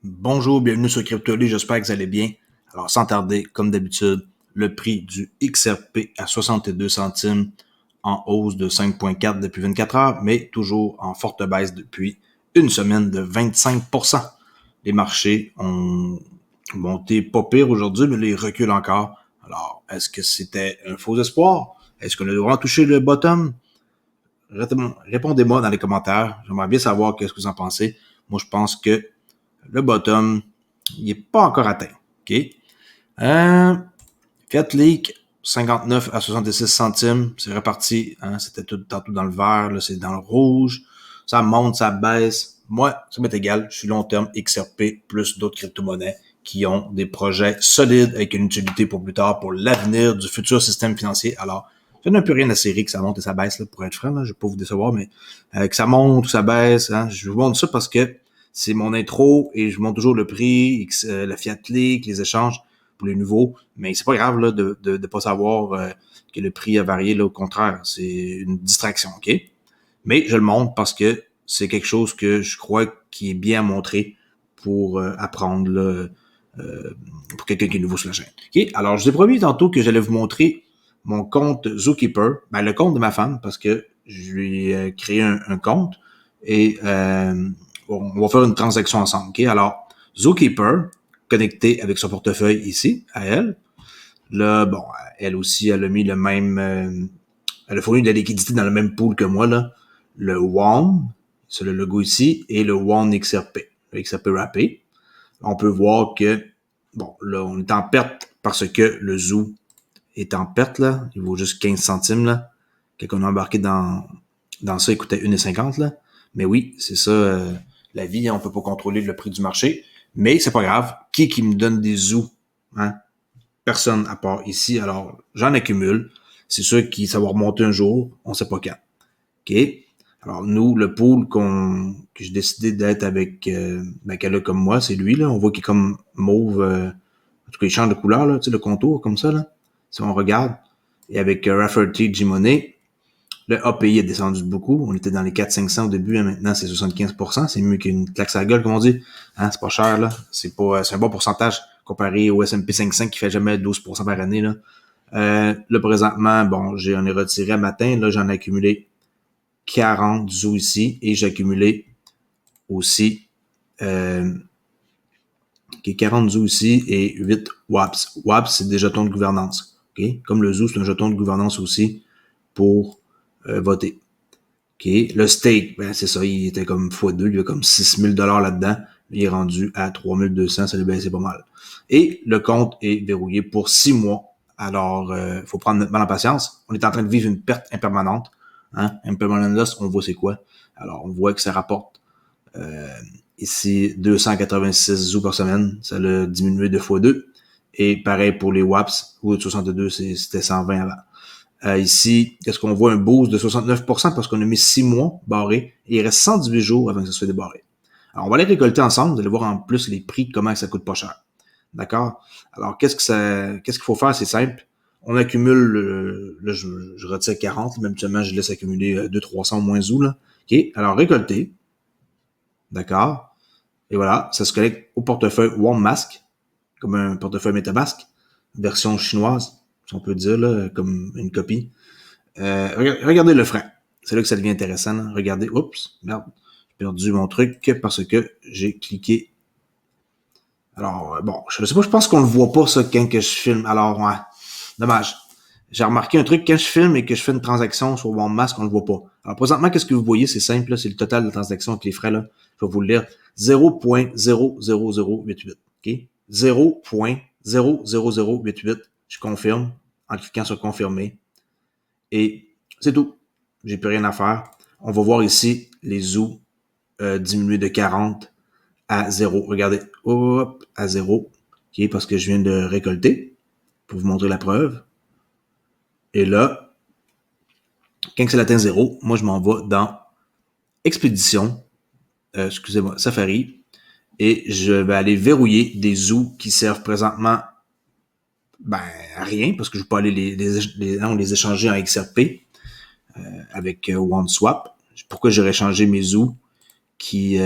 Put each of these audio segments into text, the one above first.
Bonjour, bienvenue sur CryptoLee, j'espère que vous allez bien. Alors, sans tarder, comme d'habitude, le prix du XRP à 62 centimes en hausse de 5,4 depuis 24 heures, mais toujours en forte baisse depuis une semaine de 25%. Les marchés ont monté pas pire aujourd'hui, mais les reculent encore. Alors, est-ce que c'était un faux espoir? Est-ce qu'on a vraiment touché le bottom? Répondez-moi dans les commentaires. J'aimerais bien savoir qu'est-ce que vous en pensez. Moi, je pense que le bottom, il n'est pas encore atteint. OK? Fiat Leak, 59 à 66 centimes. C'est reparti. Hein? C'était tout tantôt dans le vert. Là, c'est dans le rouge. Ça monte, ça baisse. Moi, ça m'est égal. Je suis long terme XRP plus d'autres crypto-monnaies qui ont des projets solides avec une utilité pour plus tard, pour l'avenir du futur système financier. Alors, ça n'a plus rien à serrer que ça monte et ça baisse, là, pour être franc. Là, je ne vais pas vous décevoir, mais que ça monte ou ça baisse. Hein? Je vous montre ça parce que c'est mon intro et je montre toujours le prix, la Fiat Leak, les échanges pour les nouveaux. Mais c'est pas grave là, de pas savoir que le prix a varié. Là, au contraire, c'est une distraction, OK? Mais je le montre parce que c'est quelque chose que je crois qui est bien à montrer pour apprendre là, pour quelqu'un qui est nouveau sur la chaîne. OK? Alors, je vous ai promis tantôt que j'allais vous montrer mon compte Zookeeper, le compte de ma femme, parce que je lui ai créé un compte et on va faire une transaction ensemble. OK? Alors, Zookeeper, connecté avec son portefeuille ici, à elle. Là, bon, elle aussi, elle a mis le même... elle a fourni de la liquidité dans le même pool que moi, là. Le WON, c'est le logo ici, et le WON XRP, le XRP Wrappé. On peut voir que, bon, là, on est en perte parce que le Zoo est en perte, là. Il vaut juste 15 centimes, là. Quand on a embarqué dans ça, il coûtait 1,50, là. Mais oui, c'est ça, la vie, hein, on peut pas contrôler le prix du marché. Mais c'est pas grave. Qui me donne des Zoos, hein? Personne à part ici. Alors, j'en accumule. C'est sûr que ça va remonter un jour. On sait pas quand. OK? Alors, nous, le pool que j'ai décidé d'être avec, qu'elle a comme moi, c'est lui, là. On voit qu'il est comme mauve, en tout cas, il change de couleur, là, tu sais, le contour, comme ça, là. Si on regarde. Et avec Rafferty G-Money, le API a descendu beaucoup. On était dans les 400-500 au début, hein, maintenant c'est 75%. C'est mieux qu'une claque à la gueule, comme on dit. Hein, c'est pas cher, là. C'est un bon pourcentage comparé au S&P 500 qui fait jamais 12% par année, là. Là, présentement, bon, j'en ai retiré un matin. Là, j'en ai accumulé 40 Zoo ici et j'ai accumulé aussi 40 Zoo ici et 8 WAPS. WAPS, c'est des jetons de gouvernance. Okay? Comme le Zoo, c'est un jeton de gouvernance aussi pour voter. Okay? Le stake, c'est ça, il était comme x2, il y a comme 6 000 $ là-dedans. Il est rendu à 3 200, ça lui baissé pas mal. Et le compte est verrouillé pour 6 mois. Alors, faut prendre notre mal en patience. On est en train de vivre une perte impermanente. Hein? Impermanent loss, on voit c'est quoi. Alors, on voit que ça rapporte ici 286 Zoo par semaine. Ça l'a diminué de x2. Et pareil pour les WAPS, ou de 62, c'était 120 avant. Ici, qu'est-ce qu'on voit? Un boost de 69% parce qu'on a mis 6 mois barrés et il reste 118 jours avant que ça soit débarré. Alors, on va les récolter ensemble. Vous allez voir en plus les prix, comment ça coûte pas cher. D'accord? Alors, qu'est-ce qu'il faut faire? C'est simple. On accumule, là, je retire 40, même seulement, je laisse accumuler 200-300 au moins Zoo, là. OK? Alors, récolter. D'accord? Et voilà, ça se connecte au portefeuille OneMask, comme un portefeuille MetaMask, version chinoise, si on peut dire, là, comme une copie. Regardez le frein. C'est là que ça devient intéressant. Là. Regardez, oups, merde, j'ai perdu mon truc parce que j'ai cliqué. Alors, bon, je sais pas, je pense qu'on le voit pas, ça, quand que je filme. Alors, ouais, dommage. J'ai remarqué un truc, quand je filme et que je fais une transaction sur OneMask, on le voit pas. Alors, présentement, qu'est-ce que vous voyez? C'est simple, là, c'est le total de la transaction avec les frais, là. Je vais vous le lire. 0.00088. OK? 0.00088. Je confirme en cliquant sur confirmer. Et c'est tout. J'ai plus rien à faire. On va voir ici les Zoo diminuer de 40 à 0. Regardez, hop, à 0. OK, parce que je viens de récolter pour vous montrer la preuve. Et là, quand ça atteint 0, moi je m'en vais dans Expédition, excusez-moi, Safari, et je vais aller verrouiller des Zoo qui servent présentement à rien, parce que je ne vais pas aller les échanger en XRP avec OneSwap. Pourquoi j'aurais changé mes Zoo qui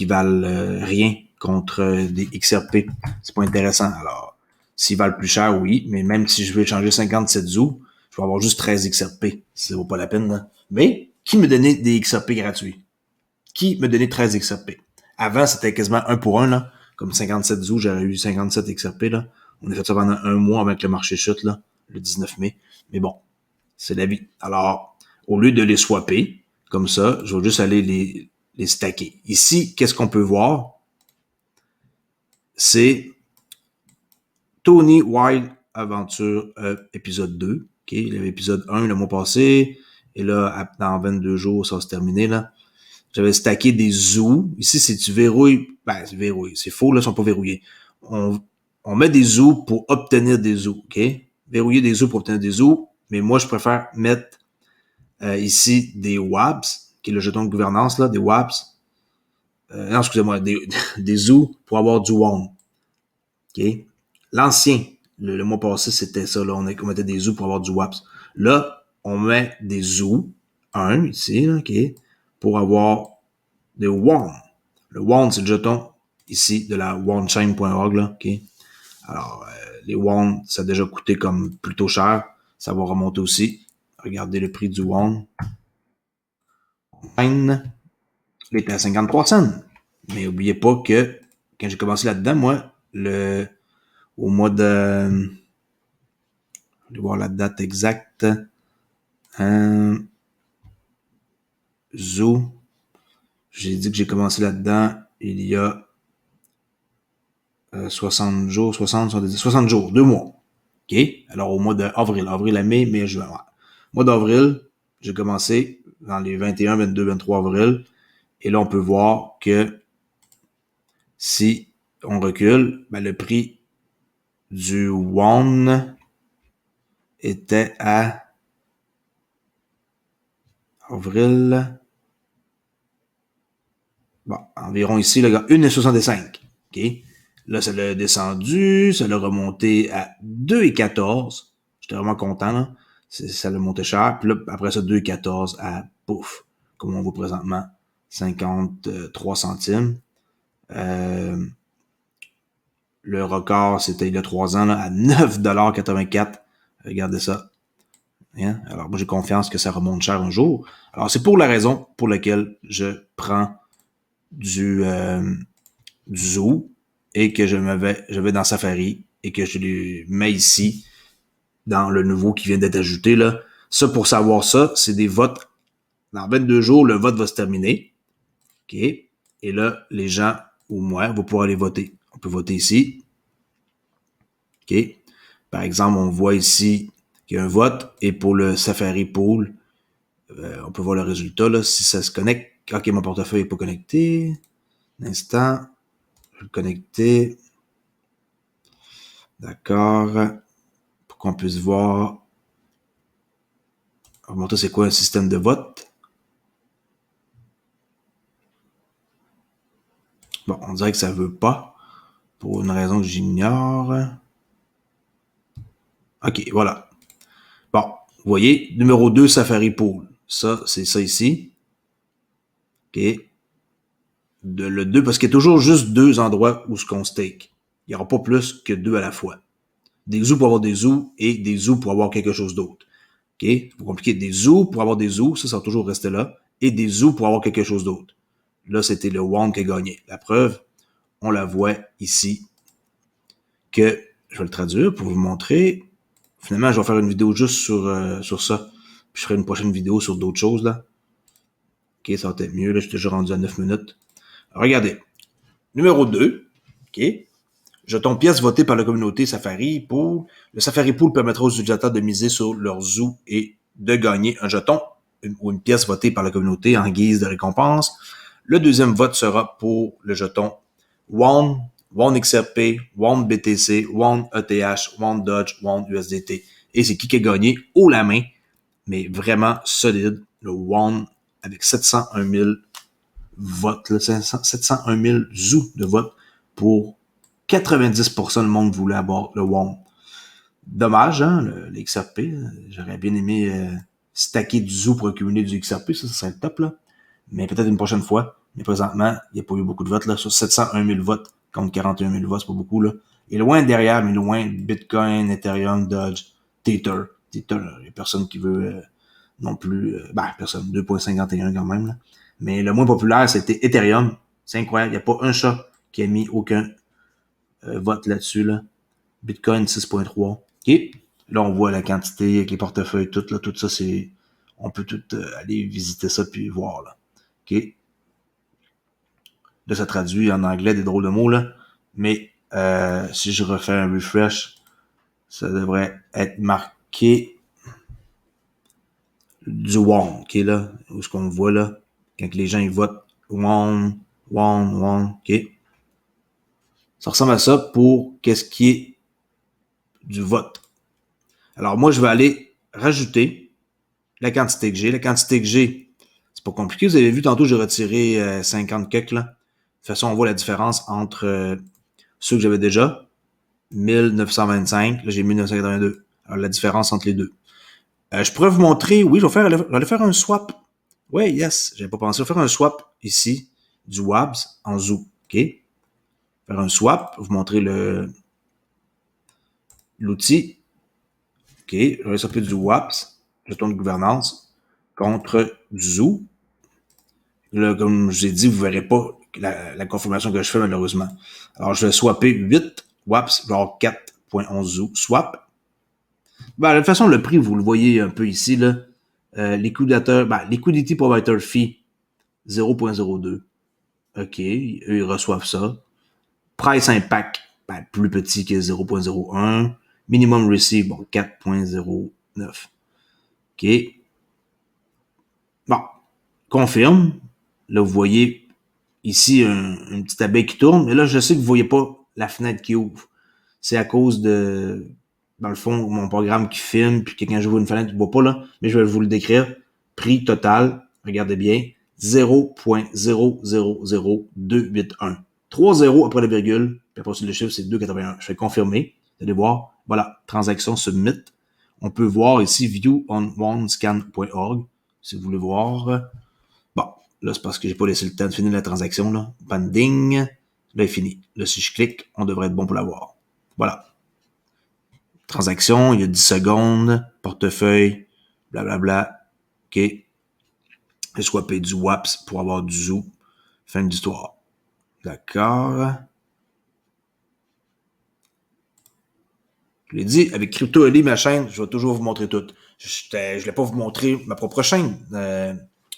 valent rien contre des XRP. C'est pas intéressant. Alors, s'ils valent plus cher, oui, mais même si je veux échanger 57 ZOO, je vais avoir juste 13 XRP. Ça vaut pas la peine, là. Mais, qui me donnait des XRP gratuits? Qui me donnait 13 XRP? Avant, c'était quasiment 1 pour 1, là. Comme 57 ZOO, j'aurais eu 57 XRP, là. On a fait ça pendant un mois avec le marché chute, là, le 19 mai. Mais bon, c'est la vie. Alors, au lieu de les swapper, comme ça, je vais juste aller les stacker. Ici, qu'est-ce qu'on peut voir? C'est Tony Wild Adventure épisode 2. Okay? Il y avait épisode 1 le mois passé. Et là, dans 22 jours, ça va se terminer, là. J'avais stacké des zoos. Ici, c'est tu verrouilles. Ben, c'est verrouillé. C'est faux, là, ils sont pas verrouillés. On met des zoos pour obtenir des zoos, OK? Verrouiller des zoos pour obtenir des zoos. Mais moi, je préfère mettre ici des WAPS, qui est le jeton de gouvernance, là, des WAPS. Non, excusez-moi, des zoos pour avoir du WON. OK? L'ancien, le mois passé, c'était ça, là. On mettait des zoos pour avoir du WAPS. Là, on met des zoos, un, ici, là, OK? Pour avoir des WON. Le WON, c'est le jeton, ici, de la WONchain.org, là, OK? Alors, les WON, ça a déjà coûté comme plutôt cher. Ça va remonter aussi. Regardez le prix du WON. Il était à 53 cents. Mais n'oubliez pas que quand j'ai commencé là-dedans, moi, au mois de... Je vais voir la date exacte. Zoo. J'ai dit que j'ai commencé là-dedans il y a 60 jours, 60 jours, 2 mois. OK? Alors, au mois d'avril, avril à mai, mai, juin. Ouais. Mois d'avril, j'ai commencé dans les 21, 22, 23 avril. Et là, on peut voir que si on recule, ben, le prix du WON était à avril. Bon, environ ici, le gars, 1,65. OK? Là, ça l'a descendu, ça l'a remonté à 2,14. J'étais vraiment content, là. Ça l'a monté cher. Puis là, après ça, 2,14 à pouf. Comme on voit présentement, 53 centimes. Le record, c'était il y a 3 ans, là, à 9,84 $. Regardez ça. Hein? Alors, moi, j'ai confiance que ça remonte cher un jour. Alors, c'est pour la raison pour laquelle je prends du zoo et que je vais dans Safari et que je le mets ici dans le nouveau qui vient d'être ajouté, là. Ça, pour savoir ça, c'est des votes. Dans 22 jours, le vote va se terminer. OK? Et là, les gens ou moi vont pouvoir aller voter. On peut voter ici. OK? Par exemple, on voit ici qu'il y a un vote et pour le Safari Pool, on peut voir le résultat, là, si ça se connecte. OK, mon portefeuille n'est pas connecté. Un instant. Je vais le connecter. D'accord. Pour qu'on puisse voir. On va montrer c'est quoi un système de vote. Bon, on dirait que ça veut pas. Pour une raison que j'ignore. OK, voilà. Bon, vous voyez, numéro 2, Safari Pool. Ça, c'est ça ici. OK. Le 2, parce qu'il y a toujours juste 2 endroits où ce qu'on stake. Il n'y aura pas plus que 2 à la fois. Des zoos pour avoir des zoos et des zoos pour avoir quelque chose d'autre. OK? Vous compliquer des zoos pour avoir des zoos, ça va toujours rester là. Et des zoos pour avoir quelque chose d'autre. Là, c'était le WON qui a gagné. La preuve, on la voit ici. Que, je vais le traduire pour vous montrer. Finalement, je vais faire une vidéo juste sur ça. Puis je ferai une prochaine vidéo sur d'autres choses, là. OK, ça va être mieux. Là, je suis déjà rendu à 9 minutes. Alors, regardez. Numéro 2. OK? Jeton pièce votée par la communauté Safari Pool. Le Safari Pool permettra aux utilisateurs de miser sur leur zoo et de gagner un jeton ou une pièce votée par la communauté en guise de récompense. Le deuxième vote sera pour le jeton WON, WON XRP, WON BTC, WON ETH, WON Dodge, WON USDT. Et c'est qui a gagné haut la main, mais vraiment solide, le WON avec 701 000 votes, là, 701 000 zoos de votes pour 90% du monde voulait avoir le WON. Dommage, hein, le XRP. J'aurais bien aimé stacker du zoo pour accumuler du XRP. Ça serait le top, là. Mais peut-être une prochaine fois. Mais présentement, il n'y a pas eu beaucoup de votes, là. Sur 701 000 votes contre 41 000 votes, c'est pas beaucoup, là. Et loin derrière, mais loin, Bitcoin, Ethereum, Dodge, Tether. Tether, il n'y a personne qui veut non plus. Personne. 2,51 quand même, là. Mais le moins populaire, c'était Ethereum. C'est incroyable. Il n'y a pas un chat qui a mis aucun vote là-dessus, là. Bitcoin 6,3. OK. Là, on voit la quantité avec les portefeuilles, tout, là, tout ça, c'est. On peut tout aller visiter ça puis voir, là. OK. Là, ça traduit en anglais des drôles de mots, là. Mais si je refais un refresh, ça devrait être marqué du WON, OK, là, où ce qu'on voit, là, quand les gens ils votent WON, OK. Ça ressemble à ça pour qu'est-ce qui est du vote. Alors, moi, je vais aller rajouter la quantité que j'ai. La quantité que j'ai, c'est pas compliqué. Vous avez vu, tantôt, j'ai retiré 50 quelques, là. De toute façon, on voit la différence entre ceux que j'avais déjà. 1925, là, j'ai 1982. Alors, la différence entre les deux. Je pourrais vous montrer, oui, je vais aller faire un swap. Oui, yes, j'avais pas pensé. Je vais faire un swap ici, du WABS en ZOO. OK? Faire un swap, vous montrer l'outil. OK, je vais swapper du WAPS, jeton de gouvernance, contre du ZOO. Là, comme je vous ai dit, vous ne verrez pas la confirmation que je fais, malheureusement. Alors, je vais swapper 8 WAPS, genre 4.11 ZOO. Swap. De toute façon, le prix, vous le voyez un peu ici, là. Liquidity Provider Fee, 0.02. OK, eux, ils reçoivent ça. Price Impact, plus petit que 0.01. Minimum Receive, 4.09. OK. Bon, confirme. Là, vous voyez ici une petite abeille qui tourne. Mais là, je sais que vous ne voyez pas la fenêtre qui ouvre. C'est à cause de, dans le fond, mon programme qui filme, puis que quand j'ouvre une fenêtre, je ne vois pas là, mais je vais vous le décrire. Prix total, regardez bien, 0.000281. 3 zéros après la virgule, puis après le chiffre, c'est 2,81. Je vais confirmer. Vous allez voir, voilà, transaction submit. On peut voir ici view on onescan.org, si vous voulez voir. Bon, là, c'est parce que j'ai pas laissé le temps de finir la transaction, là. Pending. Là, il est fini. Là, si je clique, on devrait être bon pour l'avoir. Voilà. Transaction, il y a 10 secondes, portefeuille, blablabla. OK. Je swapé du WAPS pour avoir du ZOO. Fin d'histoire. D'accord. Je l'ai dit, avec CryptoEli, ma chaîne, je vais toujours vous montrer tout. Je ne vais pas vous montrer ma propre chaîne,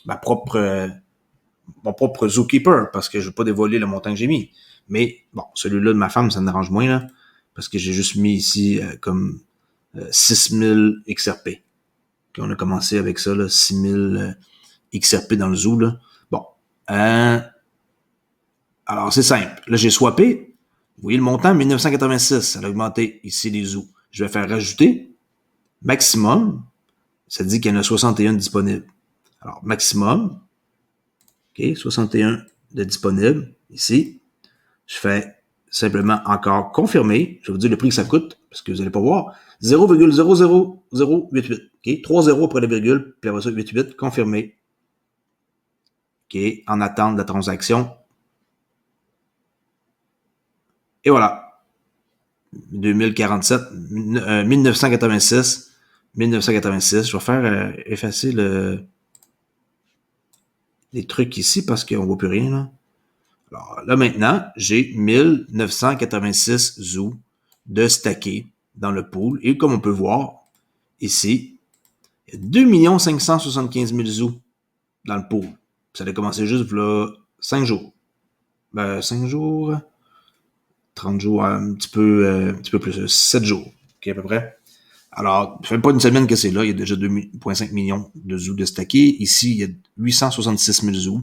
mon propre Zookeeper, parce que je ne veux pas dévoiler le montant que j'ai mis. Mais bon, celui-là de ma femme, ça me dérange moins, là, parce que j'ai juste mis ici comme 6000 XRP. Puis on a commencé avec ça, là, 6000 XRP dans le zoo. Là. Bon. Alors, c'est simple. Là, j'ai swappé. Vous voyez le montant, 1986. Ça a augmenté ici les zoos. Je vais faire rajouter. Maximum. Ça dit qu'il y en a 61 disponibles. Alors, maximum. OK, 61 de disponibles. Ici. Je fais simplement encore confirmer. Je vais vous dire le prix que ça coûte, parce que vous n'allez pas voir. 0,00088. OK, 3 zéros après la virgule, puis après ça, 88. Confirmer. OK, en attente de la transaction. Et voilà. 2047, 1986, 1986. Je vais faire effacer les trucs ici parce qu'on ne voit plus rien. Là. Alors là maintenant, j'ai 1986 ZOO de stacké dans le pool. Et comme on peut voir ici, il y a 2 575 000 ZOO dans le pool. Ça a commencé juste là 5 jours. 5 jours, 30 jours, un petit peu plus, 7 jours, okay, à peu près. Alors, ça fait pas une semaine que c'est là, il y a déjà 2,5 millions de zoos de stackés. Ici, il y a 866 000 zoos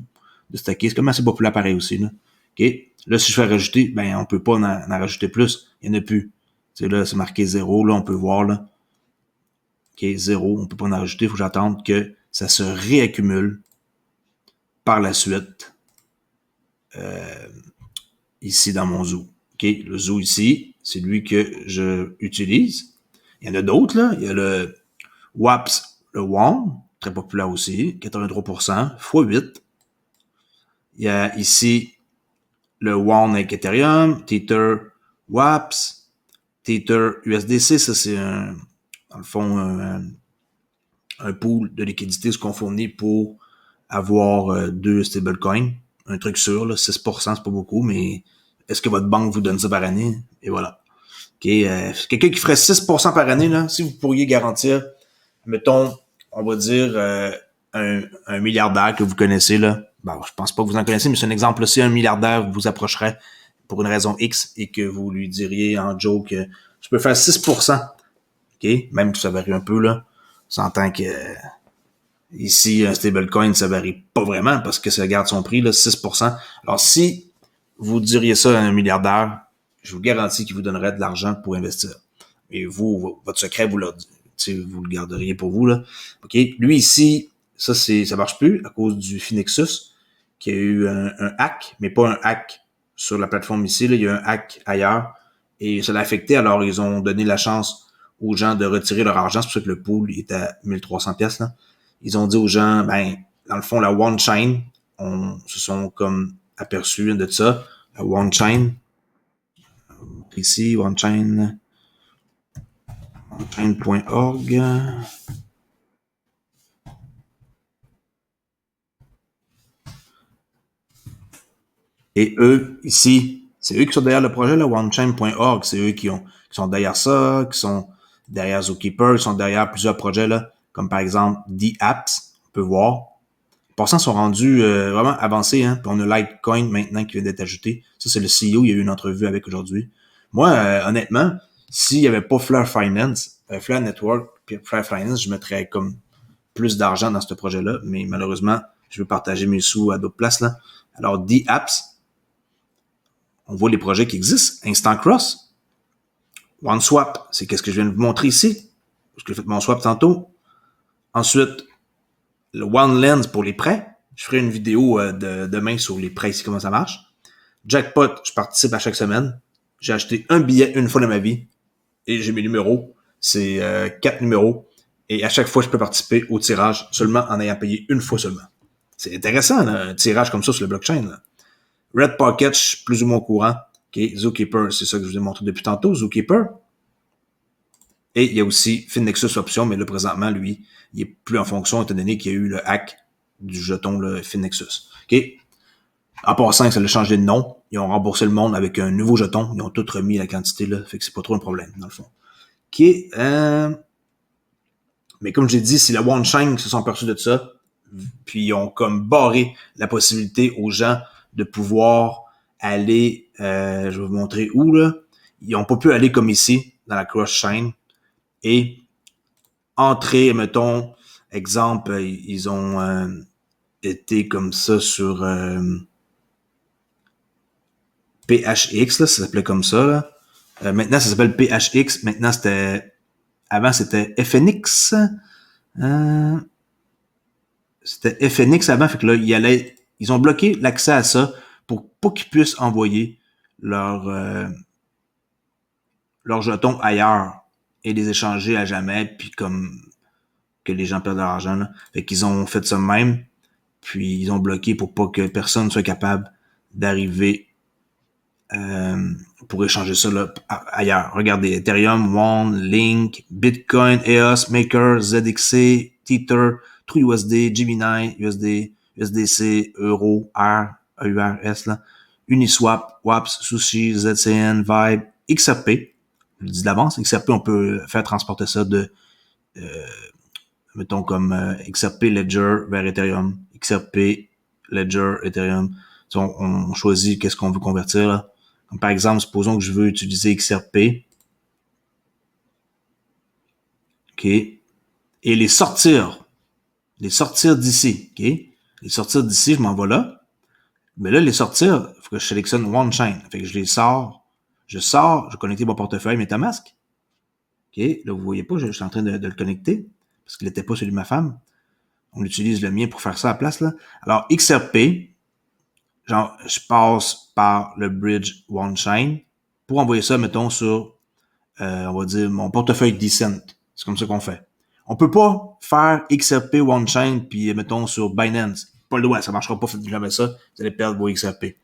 de stackés. C'est comme assez populaire pareil aussi, là. OK? Là, si je fais rajouter, on peut pas en rajouter plus. Il n'y en a plus. Tu sais, là, c'est marqué 0, là, on peut voir, là. OK, 0, on peut pas en rajouter. Il faut que j'attende que ça se réaccumule par la suite. Ici, dans mon zoo. OK, le zoo ici, c'est lui que je utilise. Il y en a d'autres, là. Il y a le WAPS, le WON, très populaire aussi, 83%, x8. Il y a ici le WON avec Ethereum, Tether, WAPS, Tether, USDC, ça c'est dans le fond, un pool de liquidité ce qu'on fournit pour avoir deux stablecoins. Un truc sûr, là, 6%, c'est pas beaucoup, mais est-ce que votre banque vous donne ça par année? Et voilà. Okay, quelqu'un qui ferait 6% par année, là, si vous pourriez garantir, mettons, on va dire un milliardaire que vous connaissez, là. Bon, je pense pas que vous en connaissez, mais c'est un exemple. Si un milliardaire vous approcherait pour une raison X et que vous lui diriez en joke, je peux faire 6%. OK? Même si ça varie un peu, là. On s'entend que ici, un stablecoin, ça varie pas vraiment parce que ça garde son prix, là, 6%. Alors, si vous diriez ça à un milliardaire, je vous garantis qu'il vous donnerait de l'argent pour investir. Et vous, votre secret, vous le garderiez pour vous, là. OK? Lui, ici, ça marche plus à cause du Finexus, qui a eu un hack, mais pas un hack sur la plateforme ici, là. Il y a un hack ailleurs. Et ça l'a affecté, alors ils ont donné la chance aux gens de retirer leur argent. C'est pour ça que le pool est à 1300 pièces là. Ils ont dit aux gens, ben, dans le fond, la One Chain, on se sont comme aperçus de ça. La One Chain, ici, onechain.org. Et eux, ici, c'est eux qui sont derrière le projet, là, onechain.org. C'est eux qui sont derrière ça, qui sont derrière Zookeeper, qui sont derrière plusieurs projets, là, comme par exemple D-Apps, on peut voir. Les passants sont rendus vraiment avancés, hein. Puis on a Litecoin maintenant qui vient d'être ajouté. Ça, c'est le CEO, il y a eu une entrevue avec aujourd'hui. Moi, honnêtement, s'il n'y avait pas Flare Finance, Flare Network, puis Flare Finance, je mettrais comme plus d'argent dans ce projet-là, mais malheureusement, je veux partager mes sous à d'autres places, là. Alors, D-Apps, on voit les projets qui existent. Instant Cross, OneSwap, c'est qu'est-ce que je viens de vous montrer ici. Parce que j'ai fait mon swap tantôt. Ensuite, le OneLens pour les prêts. Je ferai une vidéo demain sur les prêts ici, comment ça marche. Jackpot, je participe à chaque semaine. J'ai acheté un billet une fois dans ma vie et j'ai mes numéros. C'est 4 numéros. Et à chaque fois, je peux participer au tirage seulement en ayant payé une fois seulement. C'est intéressant, là, un tirage comme ça sur le blockchain. Là. Red Pocket, je suis plus ou moins au courant. Okay. Zookeeper, c'est ça que je vous ai montré depuis tantôt. Zookeeper. Et il y a aussi Finexus Option, mais là, présentement, lui, il est plus en fonction étant donné qu'il y a eu le hack du jeton le Finexus. OK? En passant, ça a changé de nom. Ils ont remboursé le monde avec un nouveau jeton. Ils ont tout remis la quantité, là. Fait que c'est pas trop un problème, dans le fond. OK? Mais comme j'ai dit, si la One Chain se sont aperçus de ça, puis ils ont comme barré la possibilité aux gens de pouvoir aller, je vais vous montrer où, là. Ils ont pas pu aller comme ici, dans la Cross Chain, et entrer, mettons, exemple, ils ont été comme ça sur PHX, là, ça s'appelait comme ça. Là. Maintenant, ça s'appelle PHX. Maintenant, avant, c'était FNX. C'était FNX avant, fait que là, ils ont bloqué l'accès à ça pour pas qu'ils puissent envoyer leurs jetons ailleurs et les échanger à jamais, puis comme que les gens perdent leur argent. Là. Fait qu'ils ont fait ça même, puis ils ont bloqué pour pas que personne soit capable d'arriver pour échanger ça là, ailleurs. Regardez, Ethereum, One, Link, Bitcoin, EOS, Maker, ZXC, Tether, TrueUSD, Gemini, USD, USDC, Euro, R, EURS, là, Uniswap, WAPS, Sushi, ZCN, Vibe, XRP. Je le dis d'avance, XRP, on peut faire transporter ça de mettons comme XRP Ledger vers Ethereum, XRP Ledger Ethereum. On choisit qu'est-ce qu'on veut convertir là. Comme par exemple, supposons que je veux utiliser XRP. OK. Et les sortir d'ici. OK. Les sortir d'ici, je m'en vais là. Mais là, les sortir, il faut que je sélectionne One Chain. Fait que je les sors. Je vais connecter mon portefeuille MetaMask. OK. Là, vous voyez pas, je suis en train de le connecter. Parce qu'il n'était pas celui de ma femme. On utilise le mien pour faire ça à la place, là. Alors, XRP, genre, je passe par le bridge OneChain pour envoyer ça, mettons, sur, on va dire, mon portefeuille Decent. C'est comme ça qu'on fait. On peut pas faire XRP OneChain puis, mettons, sur Binance. pas le droit, ça marchera pas, faites jamais ça, vous allez perdre vos XRP.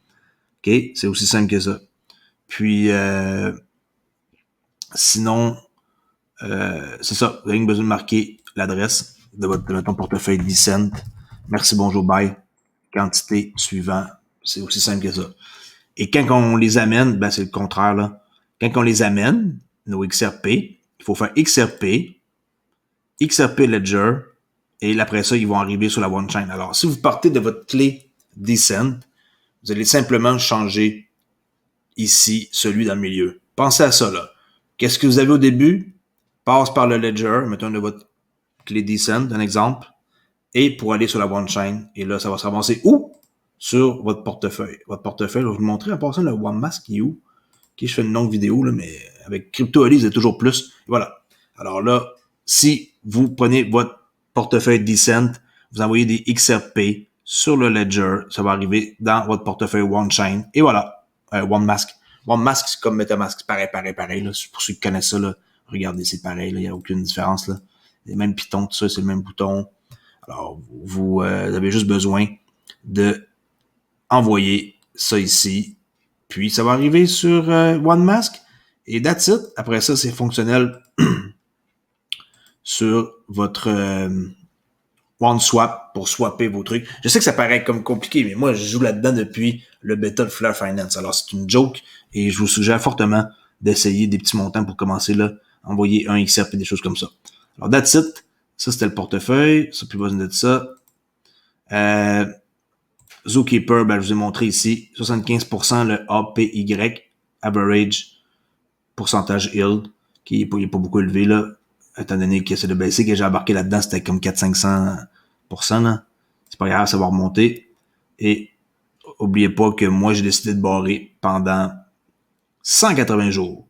OK? C'est aussi simple que ça. Puis, sinon, c'est ça. Vous avez besoin de marquer l'adresse de ton portefeuille Decent. Merci, bonjour, bye. Quantité suivant. C'est aussi simple que ça. Et quand on les amène, ben c'est le contraire, là. Quand on les amène, nos XRP, il faut faire XRP Ledger, et après ça, ils vont arriver sur la OneChain. Alors, si vous partez de votre clé Decent, vous allez simplement changer ici celui dans le milieu. Pensez à ça, là. Qu'est-ce que vous avez au début? Passe par le Ledger, mettons de votre clé Decent, un exemple, et pour aller sur la OneChain. Et là, ça va se ramasser où? Sur votre portefeuille. Votre portefeuille, je vais vous montrer en passant le OneMask qui est où? Ok, je fais une longue vidéo, là, mais avec CryptoAli, c'est toujours plus. Et voilà. Alors là, si vous prenez votre portefeuille Decent, vous envoyez des XRP sur le Ledger, ça va arriver dans votre portefeuille OneChain. Et voilà. OneMask. OneMask, c'est comme MetaMask. C'est pareil. Là. Pour ceux qui connaissent ça, là, regardez, c'est pareil. Il n'y a aucune différence. Là. Les mêmes pitons, tout ça, c'est le même bouton. Alors, vous avez juste besoin de envoyer ça ici. Puis, ça va arriver sur OneMask. Et that's it. Après ça, c'est fonctionnel sur votre OneSwap pour swapper vos trucs. Je sais que ça paraît comme compliqué, mais moi, je joue là-dedans depuis le bêta de Flare Finance. Alors, c'est une joke et je vous suggère fortement d'essayer des petits montants pour commencer là, envoyer un XRP, des choses comme ça. Alors, that's it. Ça, c'était le portefeuille. Ça, plus besoin de ça. Zookeeper, ben, je vous ai montré ici. 75% le APY, Average Pourcentage Yield, qui n'est pas beaucoup élevé, là, étant donné que c'est le basic que j'ai embarqué là-dedans, c'était comme 400-500%, là. C'est pas grave, ça va remonter. Et, oubliez pas que moi, j'ai décidé de barrer pendant 180 jours.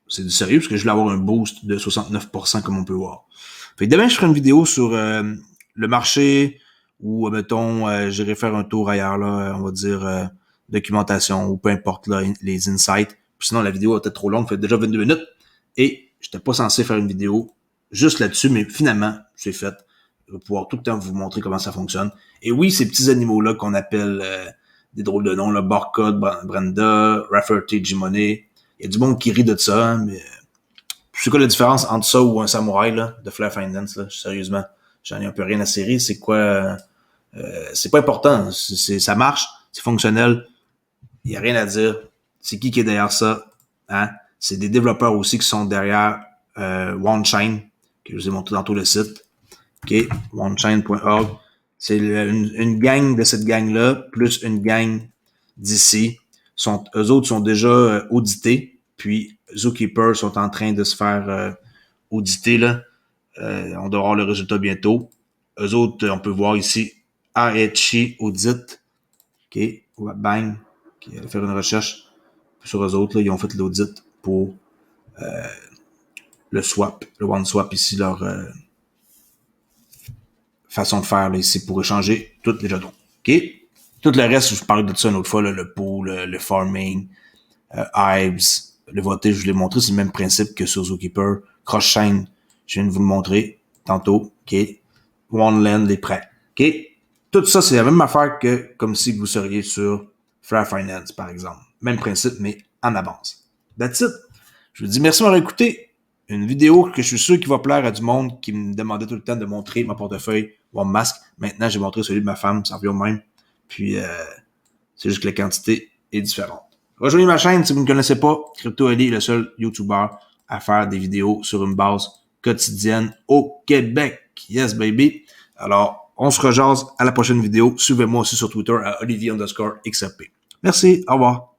C'est du sérieux, parce que je voulais avoir un boost de 69%, comme on peut voir. Fait que demain, je ferai une vidéo sur le marché, ou, mettons, j'irai faire un tour ailleurs, là, on va dire, documentation, ou peu importe, là, les insights. Puis sinon, la vidéo était trop longue, fait déjà 22 minutes. Et j'étais pas censé faire une vidéo juste là-dessus, mais finalement, c'est fait. Je vais pouvoir tout le temps vous montrer comment ça fonctionne. Et oui, ces petits animaux-là qu'on appelle des drôles de noms, là, Barcode, Brenda, Rafferty, G-Money. Il y a du monde qui rit de ça, hein, mais c'est quoi la différence entre ça ou un samouraï là, de Flare Finance? Là? Sérieusement, j'en ai un peu rien à cirer. C'est quoi? C'est pas important. Ça marche, c'est fonctionnel. Il n'y a rien à dire. C'est qui est derrière ça? Hein? C'est des développeurs aussi qui sont derrière OneChain, que je vous ai montré tantôt le site. OK, onechain.org. C'est une gang de cette gang-là, plus une gang d'ici. Eux autres sont déjà audités, puis Zookeeper sont en train de se faire auditer. Là. On doit avoir le résultat bientôt. Eux autres, on peut voir ici, AHI Audit. OK, bang. OK, on va faire une recherche sur eux autres. Là, ils ont fait l'audit pour le swap, le OneSwap ici, leur façon de faire là, ici pour échanger tous les jetons. OK? Tout le reste, je vous parlais de ça une autre fois, là, le pool, le farming, Hives, le voter, je vous l'ai montré, c'est le même principe que sur Zookeeper. Cross-chain, je viens de vous le montrer tantôt. OK? OneLand, les prêts. OK? Tout ça, c'est la même affaire que comme si vous seriez sur Flare Finance, par exemple. Même principe, mais en avance. That's it. Je vous dis merci de m'avoir écouté. Une vidéo que je suis sûr qui va plaire à du monde qui me demandait tout le temps de montrer mon portefeuille OneMask. Maintenant, j'ai montré celui de ma femme, ça revient au même. Puis, c'est juste que la quantité est différente. Rejoignez ma chaîne si vous ne me connaissez pas. CryptoAli est le seul YouTuber à faire des vidéos sur une base quotidienne au Québec. Yes, baby. Alors, on se rejase à la prochaine vidéo. Suivez-moi aussi sur Twitter à Olivier_XRP. Merci, au revoir.